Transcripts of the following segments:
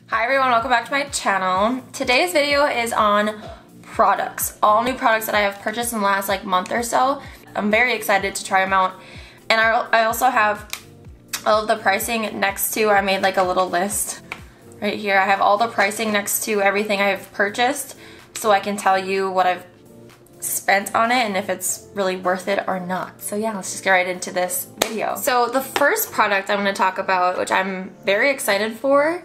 Hi everyone, welcome back to my channel. Today's video is on products. All new products that I have purchased in the last month or so. I'm very excited to try them out. And I also have all of the pricing next to, I made a little list right here. I have all the pricing next to everything I've purchased so I can tell you what I've spent on it and if it's really worth it or not. So yeah, let's just get right into this video. So the first product I'm going to talk about, which I'm very excited for,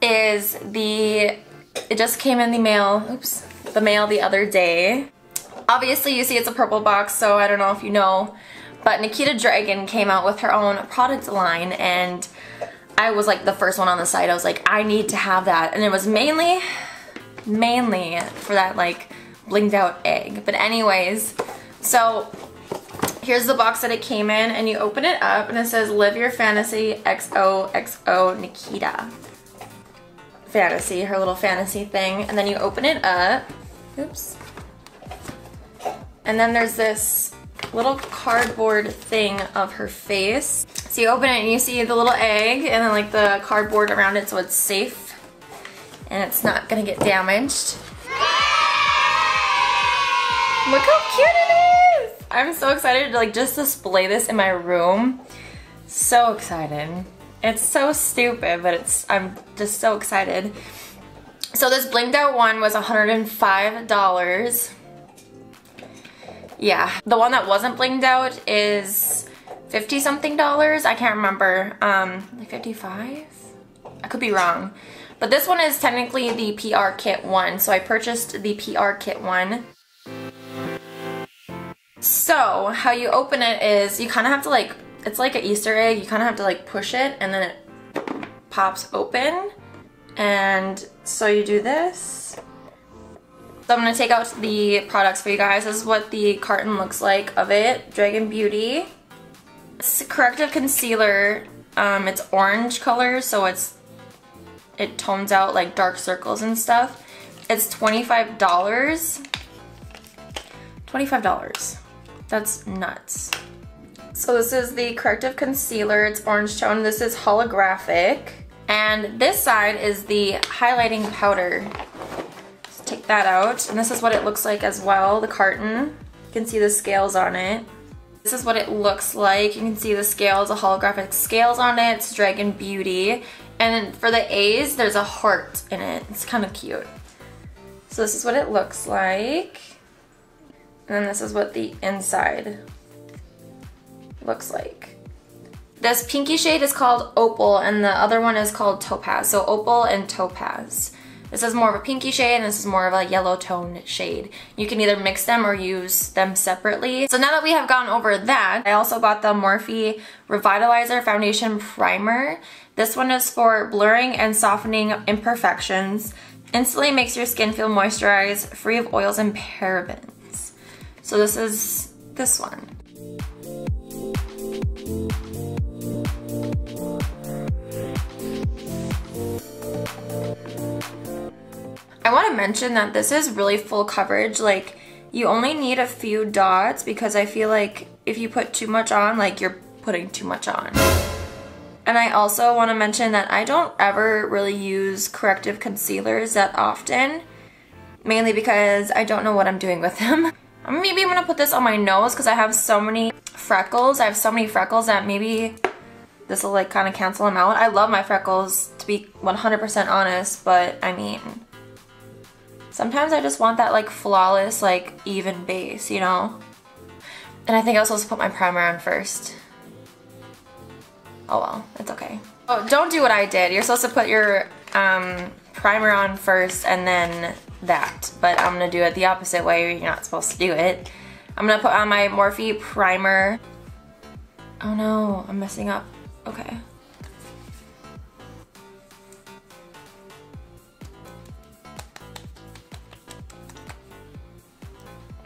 is it just came in the mail, the mail the other day. Obviously you see it's a purple box, so I don't know if you know, but Nikita Dragun came out with her own product line and I was the first one on the site. I was like, I need to have that, and it was mainly for that blinged out egg. But anyways, so here's the box that it came in, and you open it up and it says Live Your Fantasy XOXO Nikita. Fantasy, her little fantasy thing. And then you open it up, and then there's this little cardboard thing of her face. So you open it and you see the little egg and then the cardboard around it so it's safe and it's not gonna get damaged. Look how cute it is! I'm so excited to just display this in my room. So excited. It's so stupid, but I'm just so excited. So this blinged out one was $105. Yeah, the one that wasn't blinged out is 50 something dollars. I can't remember, 55? I could be wrong. But this one is technically the PR kit one, so I purchased the PR kit one. So how you open it is you kind of have to it's like an Easter egg. You kind of have to push it and then it pops open. And so you do this. So I'm going to take out the products for you guys. This is what the carton looks like of it. Dragun Beauty. It's a corrective concealer. It's orange color, so it tones out dark circles and stuff. It's $25. $25. That's nuts. So this is the corrective concealer. It's orange tone. This is holographic. And this side is the highlighting powder. Let's take that out. And this is what it looks like as well, the carton. You can see the scales on it. This is what it looks like. You can see the scales, the holographic scales on it. It's Dragun Beauty. And for the A's, there's a heart in it. It's kind of cute. So this is what it looks like. And then this is what the inside looks like. This pinky shade is called Opal and the other one is called Topaz. So Opal and Topaz. This is more of a pinky shade and this is more of a yellow tone shade. You can either mix them or use them separately. So now that we have gone over that, I also got the Morphe Revitalizer Foundation Primer. This one is for blurring and softening imperfections. Instantly makes your skin feel moisturized, free of oils and parabens. So this is this one. I want to mention that this is really full coverage. You only need a few dots because I feel like if you put too much on, you're putting too much on. And I also want to mention that I don't ever really use corrective concealers that often, mainly because I don't know what I'm doing with them. Maybe I'm going to put this on my nose because I have so many freckles. I have so many freckles that maybe this will kind of cancel them out. I love my freckles, to be 100% honest, but I mean, sometimes I just want that flawless, even base, you know? And I think I was supposed to put my primer on first. Oh well, it's okay. Oh, don't do what I did. You're supposed to put your primer on first and then that. But I'm gonna do it the opposite way. You're not supposed to do it. I'm gonna put on my Morphe primer. Oh no, I'm messing up. Okay.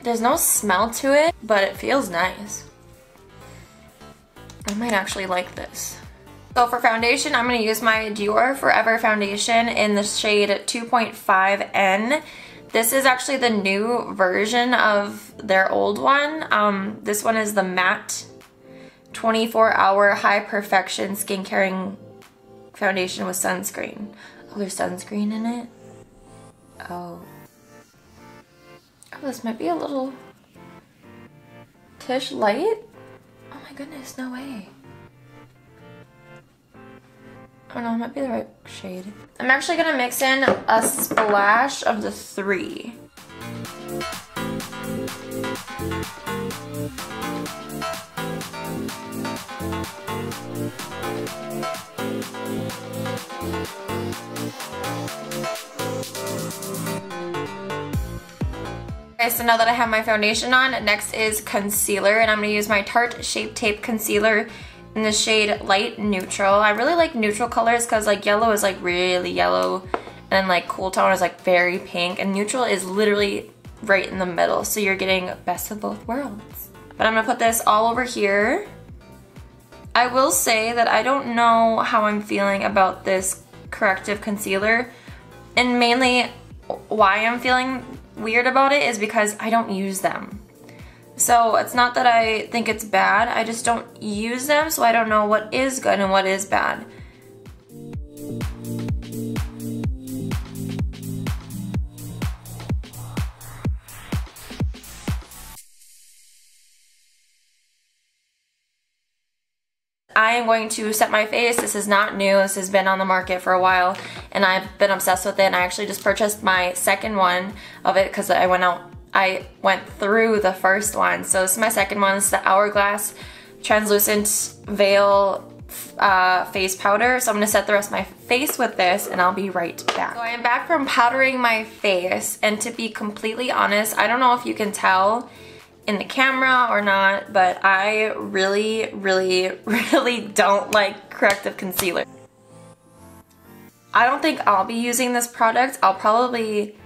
There's no smell to it, but it feels nice. I might actually like this. So for foundation, I'm going to use my Dior Forever foundation in the shade 2.5N. This is actually the new version of their old one. This one is the matte 24-hour high perfection skin caring foundation with sunscreen. Oh, there's sunscreen in it. Oh. Oh, this might be a little Tish light. Oh my goodness, no way. Oh no, it might be the right shade. I'm actually gonna mix in a splash of the 3. Okay, so now that I have my foundation on, next is concealer, and I'm going to use my Tarte Shape Tape Concealer in the shade Light Neutral. I really like neutral colors because like yellow is like really yellow, and then like cool tone is like very pink, and neutral is literally right in the middle, so you're getting best of both worlds. But I'm going to put this all over here. I will say that I don't know how I'm feeling about this corrective concealer, and mainly why I'm feeling weird about it is because I don't use them. So it's not that I think it's bad, I just don't use them, so I don't know what is good and what is bad. I am going to set my face. This is not new. This has been on the market for a while and I've been obsessed with it, and I actually just purchased my second one of it because I went through the first one. So this is my second one. This is the Hourglass Translucent Veil face powder. So I'm going to set the rest of my face with this and I'll be right back. So I am back from powdering my face, and to be completely honest, I don't know if you can tell in the camera or not, but I really don't like corrective concealer. I don't think I'll be using this product. I'll probably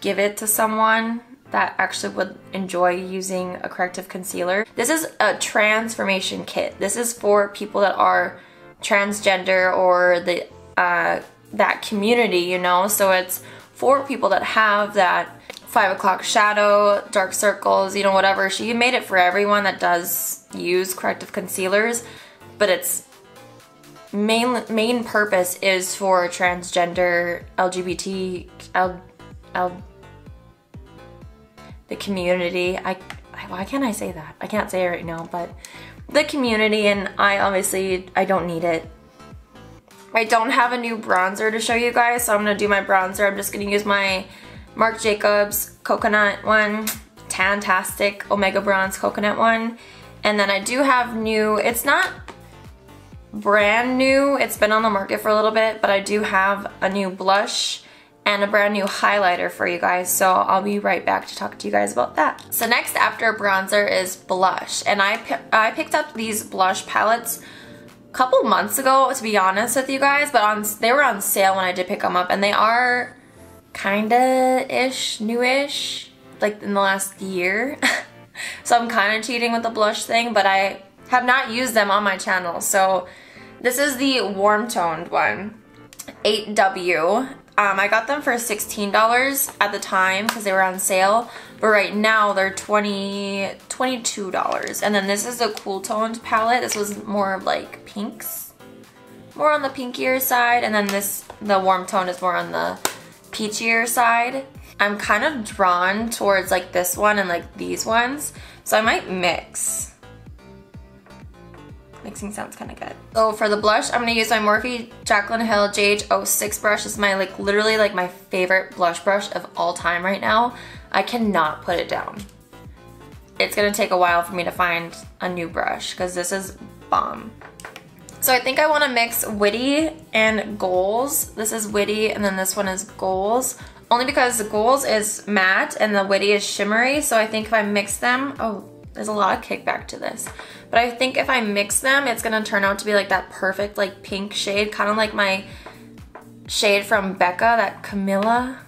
give it to someone that actually would enjoy using a corrective concealer. This is a transformation kit. This is for people that are transgender or the that community, you know? So it's for people that have that 5 o'clock shadow, dark circles, you know, whatever. She made it for everyone that does use corrective concealers, but its main purpose is for transgender, LGBT, the community. Why can't I say that? I can't say it right now, but the community, and I don't need it. I don't have a new bronzer to show you guys, so I'm gonna do my bronzer. I'm just gonna use my Marc Jacobs coconut one, Tantastic Omega Bronze coconut one. And then I do have new, it's not brand new, it's been on the market for a little bit, but I do have a new blush and a brand new highlighter for you guys, so I'll be right back to talk to you guys about that. So next after bronzer is blush, and I picked up these blush palettes a couple months ago, to be honest with you guys, but they were on sale when I did pick them up, and they are kinda-ish, newish, like in the last year. So I'm kind of cheating with the blush thing, but I have not used them on my channel. So this is the warm toned one, 8W. I got them for $16 at the time because they were on sale, but right now they're $22. And then this is a cool toned palette. This was more of like pinks, more on the pinkier side, and then the warm tone is more on the peachier side. I'm kind of drawn towards like this one and like these ones, so I might mix. Mixing sounds kind of good. So for the blush, I'm gonna use my Morphe Jaclyn Hill JH06 brush. This is my literally my favorite blush brush of all time right now. I cannot put it down. It's gonna take a while for me to find a new brush because this is bomb. So I think I want to mix Witty and Goals. This is Witty and then this one is Goals. Only because the Goals is matte and the Witty is shimmery, so I think if I mix them, oh, there's a lot of kickback to this. But I think if I mix them, it's gonna turn out to be like that perfect like pink shade, kind of like my shade from Becca, that Camilla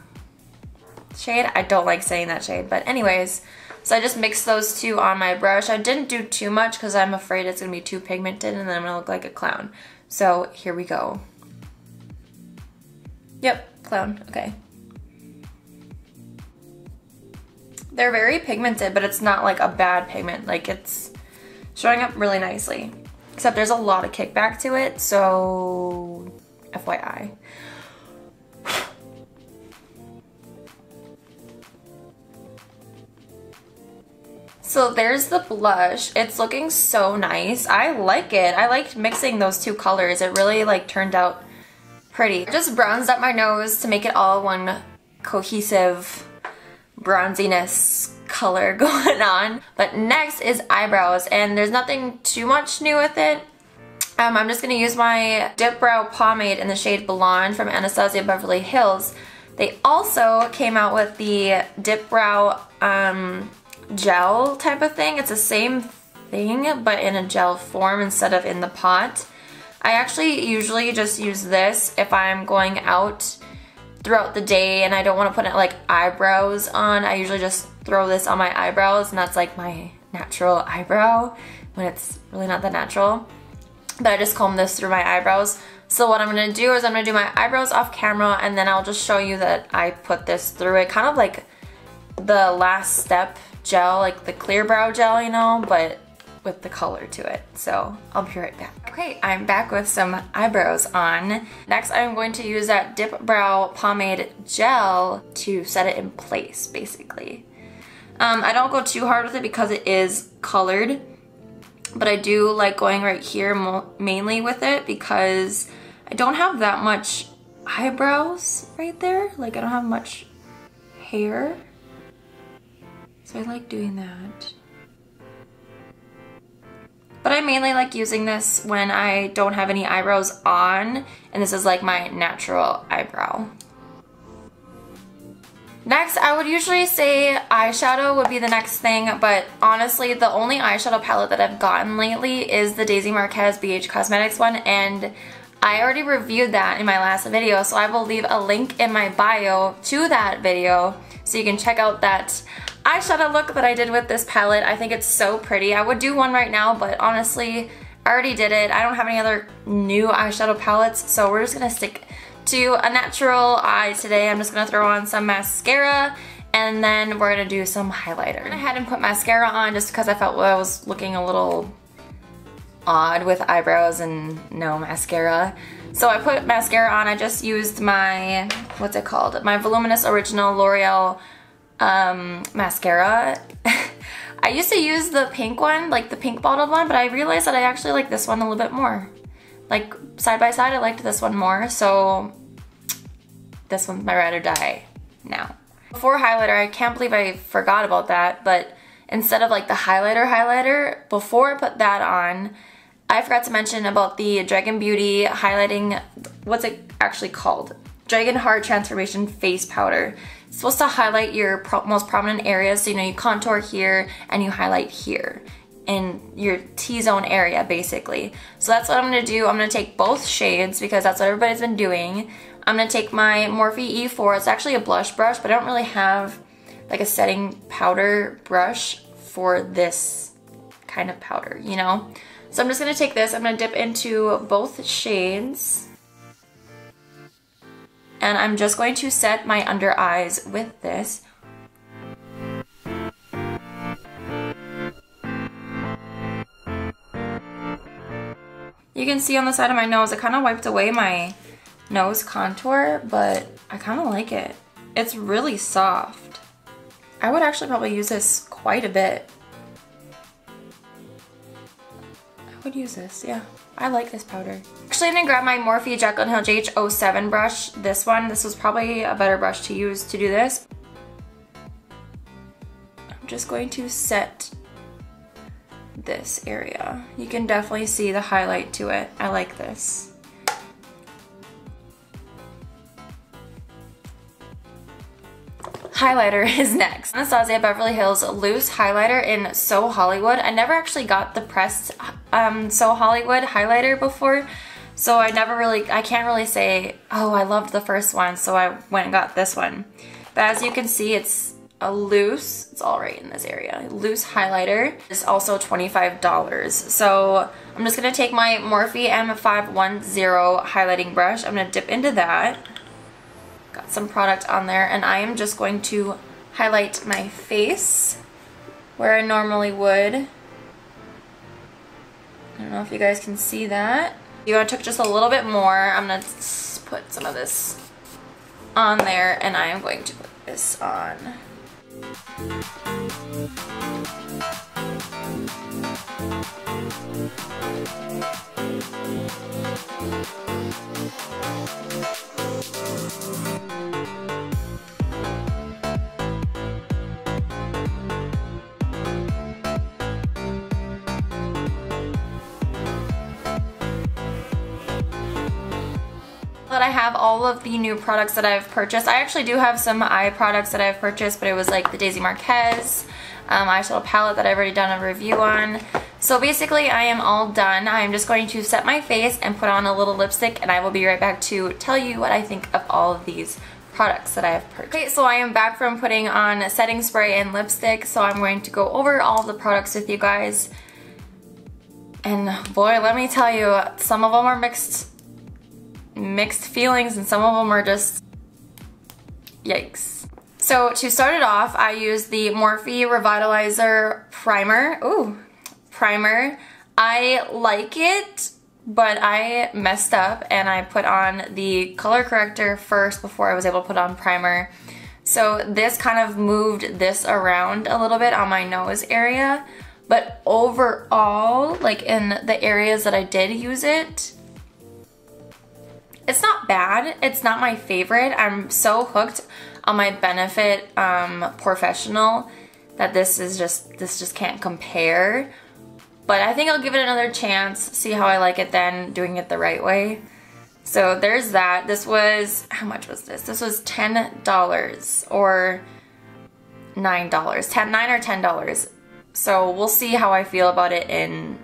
shade. I don't like saying that shade, but anyways. So I just mixed those two on my brush. I didn't do too much because I'm afraid it's gonna be too pigmented and then I'm gonna look like a clown. So here we go. Yep, clown, okay. They're very pigmented, but it's not like a bad pigment. Like it's showing up really nicely. Except there's a lot of kickback to it, so FYI. So there's the blush. It's looking so nice. I like it. I liked mixing those two colors. It really like turned out pretty. I just bronzed up my nose to make it all one cohesive bronziness color going on. But next is eyebrows, and there's nothing too much new with it. I'm just going to use my Dip Brow Pomade in the shade Blonde from Anastasia Beverly Hills. They also came out with the Dip Brow gel type of thing. It's the same thing but in a gel form instead of in the pot. I actually usually just use this if I'm going out throughout the day and I don't want to put like eyebrows on. I usually just throw this on my eyebrows, and that's like my natural eyebrow when it's really not that natural. But I just comb this through my eyebrows. So what I'm going to do is I'm going to do my eyebrows off camera, and then I'll just show you that I put this through it. Kind of like the last step gel, like the clear brow gel, you know, but with the color to it. So I'll be right back. Okay, I'm back with some eyebrows on. Next, I'm going to use that Dip Brow Pomade gel to set it in place, basically. I don't go too hard with it because it is colored. But I do like going right here mainly with it because I don't have that much eyebrows right there. Like, I don't have much hair. So I like doing that. But I mainly like using this when I don't have any eyebrows on, and this is like my natural eyebrow. Next, I would usually say eyeshadow would be the next thing, but honestly, the only eyeshadow palette that I've gotten lately is the Daisy Marquez BH Cosmetics one, and I already reviewed that in my last video, so I will leave a link in my bio to that video so you can check out that eyeshadow look that I did with this palette. I think it's so pretty. I would do one right now, but honestly, I already did it. I don't have any other new eyeshadow palettes, so we're just gonna stick to a natural eye today. I'm just gonna throw on some mascara, and then we're gonna do some highlighter. I went ahead and put mascara on just because I felt I was looking a little odd with eyebrows and no mascara. So I put mascara on. I just used my, what's it called? My Voluminous Original L'Oreal mascara. I used to use the pink one, like the pink bottled one, but I realized that I actually like this one a little bit more. Like, side by side, I liked this one more, so this one's my ride or die now. For highlighter, I can't believe I forgot about that, but instead of like the highlighter, before I put that on, I forgot to mention about the Dragon Beauty highlighting, what's it actually called? Dragon Heart Transformation Face Powder. It's supposed to highlight your most prominent areas, so you know, you contour here and you highlight here in your T-zone area, basically. So that's what I'm gonna do. I'm gonna take both shades because that's what everybody's been doing. I'm gonna take my Morphe E4. It's actually a blush brush, but I don't really have like a setting powder brush for this kind of powder, you know? So I'm just gonna take this, I'm gonna dip into both shades, and I'm just going to set my under eyes with this. You can see on the side of my nose, it kind of wiped away my nose contour, but I kind of like it. It's really soft. I would actually probably use this quite a bit. I would use this, yeah. I like this powder. Actually, I'm gonna grab my Morphe Jekyll & Hyde JH07 brush. This one, this was probably a better brush to use to do this. I'm just going to set this area. You can definitely see the highlight to it. I like this. Highlighter is next. Anastasia Beverly Hills Loose Highlighter in So Hollywood. I never actually got the pressed So Hollywood highlighter before, so I can't really say, oh, I loved the first one, so I went and got this one. But as you can see, it's a loose, it's all right in this area, loose highlighter. It's also $25. So I'm just gonna take my Morphe M510 highlighting brush. I'm gonna dip into that. Got some product on there, and I am just going to highlight my face where I normally would. I don't know if you guys can see that. I took just a little bit more. I'm gonna put some of this on there, and I am going to put this on. That I have all of the new products that I've purchased. I actually do have some eye products that I've purchased, but it was like the Daisy Marquez eyeshadow palette that I've already done a review on. So basically I am all done. I'm just going to set my face and put on a little lipstick, and I will be right back to tell you what I think of all of these products that I have purchased. Okay, so I am back from putting on setting spray and lipstick, so I'm going to go over all of the products with you guys. And boy, let me tell you, some of them are mixed feelings and some of them are just yikes. So to start it off, I used the Morphe Revitalizer primer. I like it, but I messed up and I put on the color corrector first before I was able to put on primer. So this kind of moved this around a little bit on my nose area, but overall, like in the areas that I did use it, it's not bad. It's not my favorite. I'm so hooked on my Benefit Professional that this just can't compare. But I think I'll give it another chance, see how I like it then, doing it the right way. So there's that. This was, how much was this? This was $10 or $9. $9 or $10. So we'll see how I feel about it in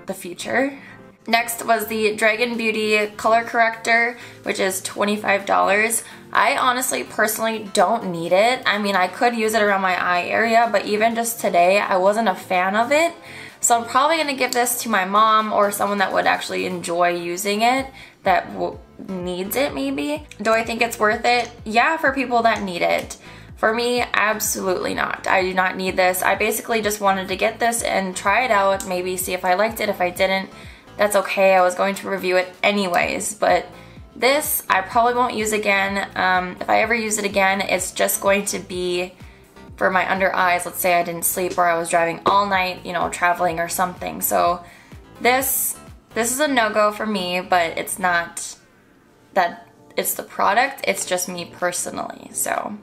the future. Next was the Dragon Beauty color corrector, which is $25. I honestly personally don't need it. I mean, I could use it around my eye area, but even just today, I wasn't a fan of it. So I'm probably gonna give this to my mom or someone that would actually enjoy using it, that needs it maybe. Do I think it's worth it? Yeah, for people that need it. For me, absolutely not. I do not need this. I basically just wanted to get this and try it out, maybe see if I liked it. If I didn't, that's okay. I was going to review it anyways, but this I probably won't use again. If I ever use it again, it's just going to be for my under eyes. Let's say I didn't sleep or I was driving all night, you know, traveling or something. So this is a no-go for me, but it's not that it's the product, it's just me personally. So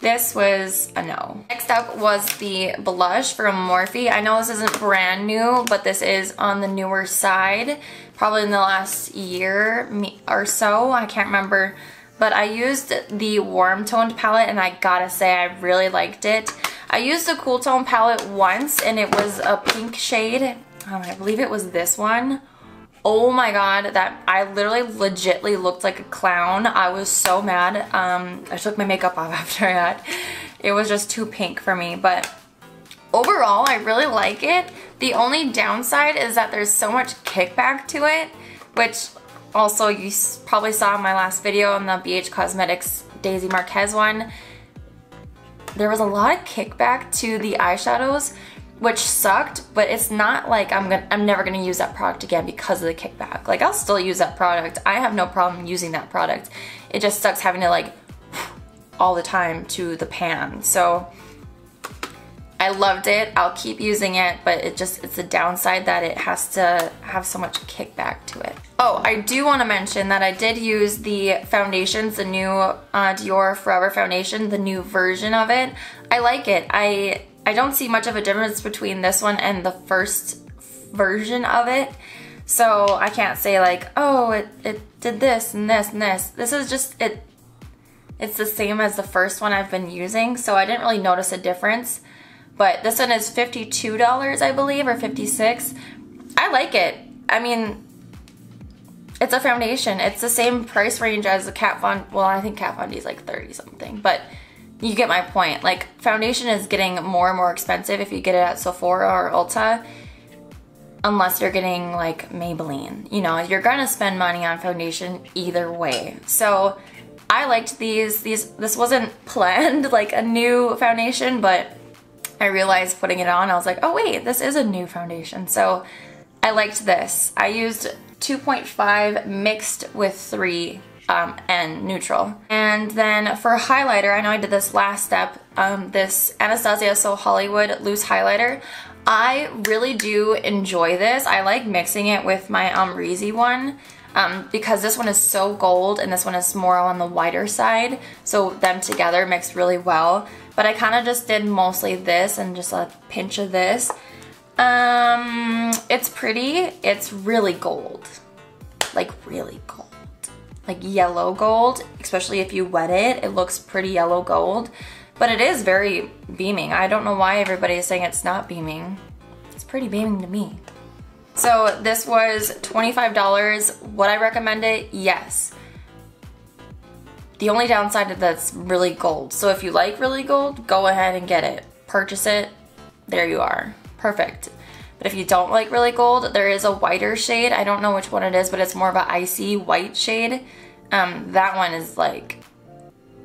this was a no. Next up was the blush from Morphe. I know this isn't brand new, but this is on the newer side, probably in the last year or so, I can't remember. But I used the warm toned palette and I gotta say I really liked it. I used the cool tone palette once and it was a pink shade. I believe it was this one. Oh my god, that I literally legitly looked like a clown. I was so mad. I took my makeup off after that. It was just too pink for me, but overall I really like it. The only downside is that there's so much kickback to it, which also you probably saw in my last video on the BH Cosmetics Daisy Marquez one. There was a lot of kickback to the eyeshadows, which sucked, but it's not like I'm never gonna use that product again because of the kickback. Like, I'll still use that product. I have no problem using that product. It just sucks having to like all the time to the pan. So I loved it. I'll keep using it, but it's the downside that it has to have so much kickback to it. Oh, I do want to mention that I did use the foundations, the new Dior Forever foundation, the new version of it. I like it. I don't see much of a difference between this one and the first version of it. So I can't say like, oh, it did this and this and this. This is just, it's the same as the first one I've been using, so I didn't really notice a difference. But this one is $52, I believe, or $56. I like it. I mean, it's a foundation. It's the same price range as the Kat Von, well, I think Kat Von D is like 30 something, but you get my point. Like, foundation is getting more and more expensive if you get it at Sephora or Ulta, unless you're getting like Maybelline. You know, you're gonna spend money on foundation either way. So I liked these. This wasn't planned like a new foundation, but I realized putting it on, I was like, oh wait, this is a new foundation. So I liked this. I used 2.5 mixed with 3 and neutral. And then for highlighter, I know I did this last step, this Anastasia So Hollywood loose highlighter. I really do enjoy this. I like mixing it with my Reezy one because this one is so gold and this one is more on the whiter side. So them together mix really well. But I kind of just did mostly this and just a pinch of this. It's pretty. It's really gold. Like really gold. Like yellow gold, especially if you wet it. It looks pretty yellow gold. But it is very beaming. I don't know why everybody is saying it's not beaming. It's pretty beaming to me. So this was $25. Would I recommend it? Yes. The only downside is that it's really gold. So if you like really gold, go ahead and get it. Purchase it. There you are. Perfect. But if you don't like really gold, there is a whiter shade. I don't know which one it is, but it's more of an icy white shade. That one is like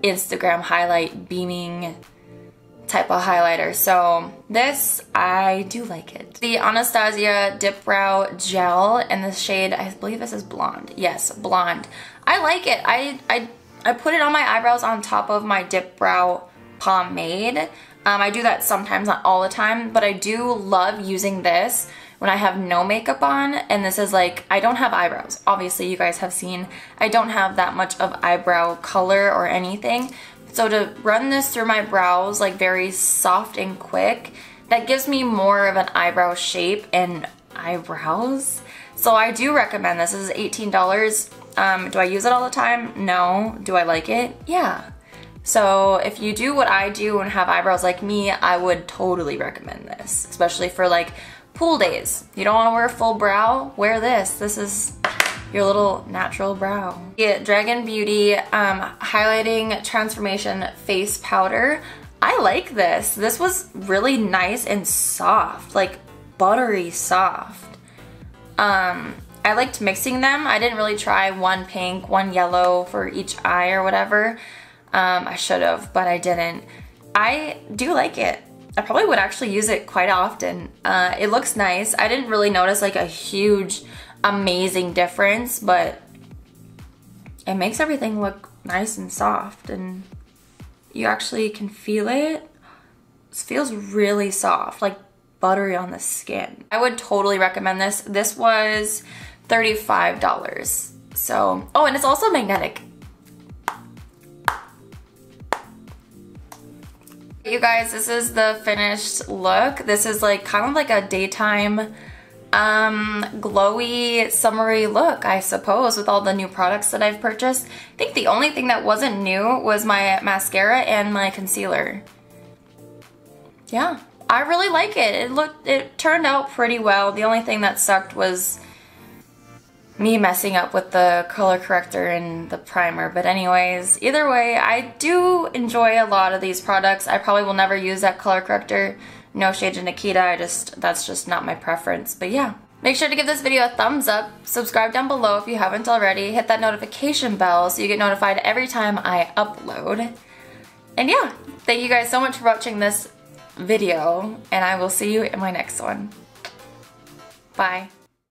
Instagram highlight beaming type of highlighter. So this, I do like it. The Anastasia Dip Brow Gel in the shade, I believe this is blonde. Yes, blonde. I like it. I put it on my eyebrows on top of my Dip Brow pomade. I do that sometimes, not all the time, but I do love using this when I have no makeup on. And this is like, I don't have eyebrows. Obviously, you guys have seen, I don't have that much of eyebrow color or anything. So to run this through my brows, like very soft and quick, that gives me more of an eyebrow shape and eyebrows. So I do recommend this. This is $18. Do I use it all the time? No. Do I like it? Yeah. So if you do what I do and have eyebrows like me, I would totally recommend this, especially for like pool days. You don't want to wear a full brow? Wear this. This is your little natural brow. The Dragon Beauty Highlighting Transformation Face Powder. I like this. This was really nice and soft, like buttery soft. I liked mixing them. I didn't really try one pink, one yellow for each eye or whatever. I should have, but I didn't. I do like it. I probably would actually use it quite often. It looks nice. I didn't really notice like a huge, amazing difference, but it makes everything look nice and soft and you actually can feel it. It feels really soft, like buttery on the skin. I would totally recommend this. This was $35. So, oh, and it's also magnetic. You guys, this is the finished look. This is like kind of like a daytime glowy summery look, I suppose, with all the new products that I've purchased. I think the only thing that wasn't new was my mascara and my concealer. Yeah, I really like it. It turned out pretty well. The only thing that sucked was me messing up with the color corrector and the primer. But anyways, either way, I do enjoy a lot of these products. I probably will never use that color corrector. No shade to Nikita, that's just not my preference. But yeah. Make sure to give this video a thumbs up, subscribe down below if you haven't already, hit that notification bell so you get notified every time I upload. And yeah, thank you guys so much for watching this video, and I will see you in my next one. Bye.